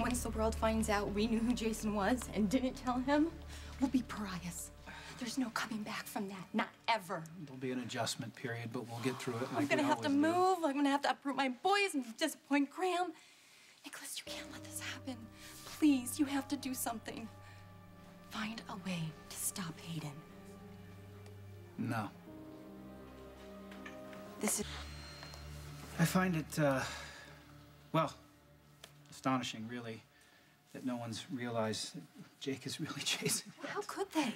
Once the world finds out we knew who Jason was and didn't tell him, we'll be pariahs. There's no coming back from that, not ever. There'll be an adjustment period, but we'll get through it like I'm gonna have to do. move. I'm gonna have to uproot my boys and disappoint Graham. Nikolas, you can't let this happen. Please, you have to do something. Find a way to stop Hayden. No. This is... I find it, well, astonishing, really, that no one's realized that Jake is really Jason. How could they?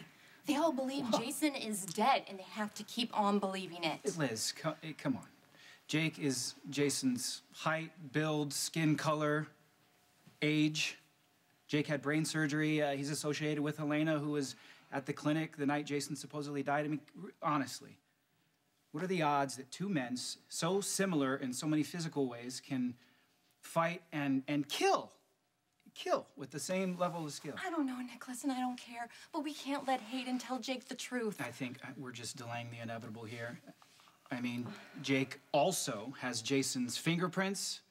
They all believe Jason is dead, and they have to keep on believing it. Liz, come on. Jake is Jason's height, build, skin color, age. Jake had brain surgery. He's associated with Helena, who was at the clinic the night Jason supposedly died. I mean, honestly, what are the odds that two men so similar in so many physical ways can fight and kill with the same level of skill? I don't know, Nikolas, and I don't care, but we can't let Hayden tell Jake the truth. I think we're just delaying the inevitable here. I mean, Jake also has Jason's fingerprints,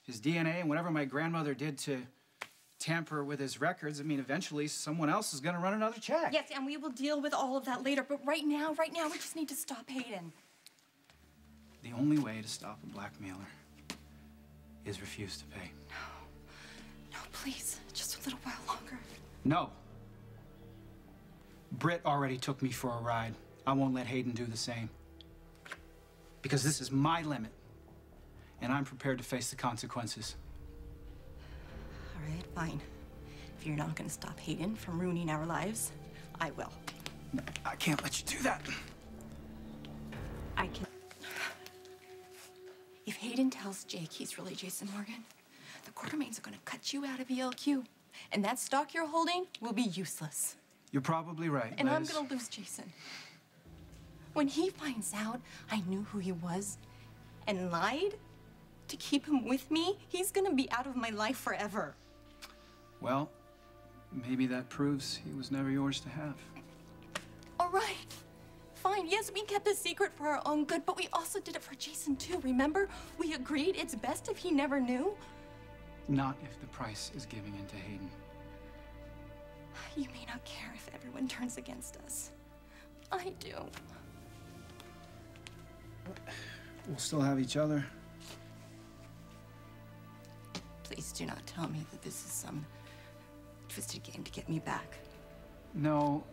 his DNA, and whatever my grandmother did to tamper with his records. I mean, eventually someone else is going to run another check. Yes, and we will deal with all of that later, but right now, we just need to stop Hayden. The only way to stop a blackmailer is refuse to pay. No, please, just a little while longer. No. Britt already took me for a ride. I won't let Hayden do the same. Because this is my limit, and I'm prepared to face the consequences. All right, fine. If you're not going to stop Hayden from ruining our lives, I will. No, I can't let you do that. I can. If Hayden tells Jake he's really Jason Morgan, the Quartermains are going to cut you out of ELQ, and that stock you're holding will be useless. You're probably right, And Liz. I'm going to lose Jason. When he finds out I knew who he was and lied to keep him with me, he's going to be out of my life forever. Well, maybe that proves he was never yours to have. All right. Fine. Yes, we kept the secret for our own good, but we also did it for Jason, too. Remember? We agreed it's best if he never knew. Not if the price is giving in to Hayden. You may not care if everyone turns against us. I do. We'll still have each other. Please do not tell me that this is some twisted game to get me back. No,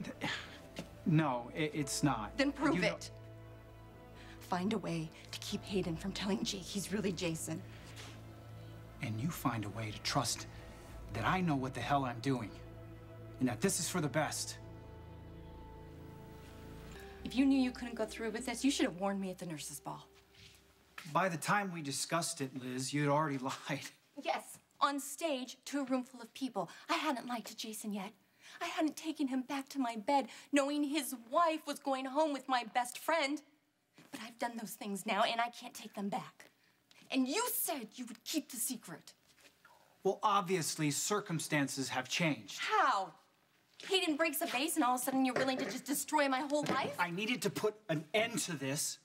it's not. Then prove it. Find a way to keep Hayden from telling Jake he's really Jason. And you find a way to trust that I know what the hell I'm doing, and that this is for the best. If you knew you couldn't go through with this, you should have warned me at the nurses' ball. By the time we discussed it, Liz, you'd already lied. Yes, on stage to a room full of people. I hadn't lied to Jason yet. I hadn't taken him back to my bed knowing his wife was going home with my best friend. But I've done those things now, and I can't take them back. And you said you would keep the secret. Well, obviously, circumstances have changed. How? Hayden breaks a vase, and all of a sudden you're willing to just destroy my whole life? I needed to put an end to this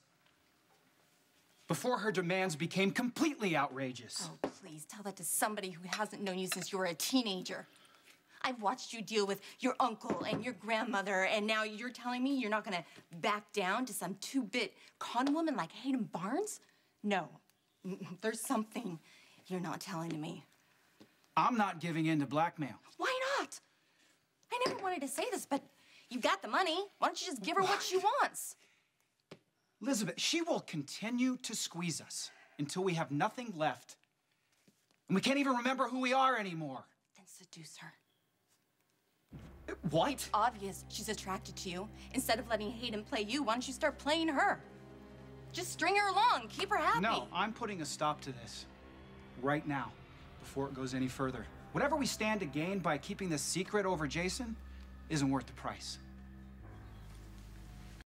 before her demands became completely outrageous. Oh, please, tell that to somebody who hasn't known you since you were a teenager. I've watched you deal with your uncle and your grandmother, and now you're telling me you're not gonna back down to some two-bit con woman like Hayden Barnes? No, there's something you're not telling me. I'm not giving in to blackmail. Why not? I never wanted to say this, but you got the money. Why don't you just give her what she wants? Elizabeth, she will continue to squeeze us until we have nothing left. And we can't even remember who we are anymore. Then seduce her. What? It's obvious she's attracted to you. Instead of letting Hayden play you, why don't you start playing her? Just string her along, keep her happy. No, I'm putting a stop to this right now before it goes any further. Whatever we stand to gain by keeping this secret over Jason isn't worth the price.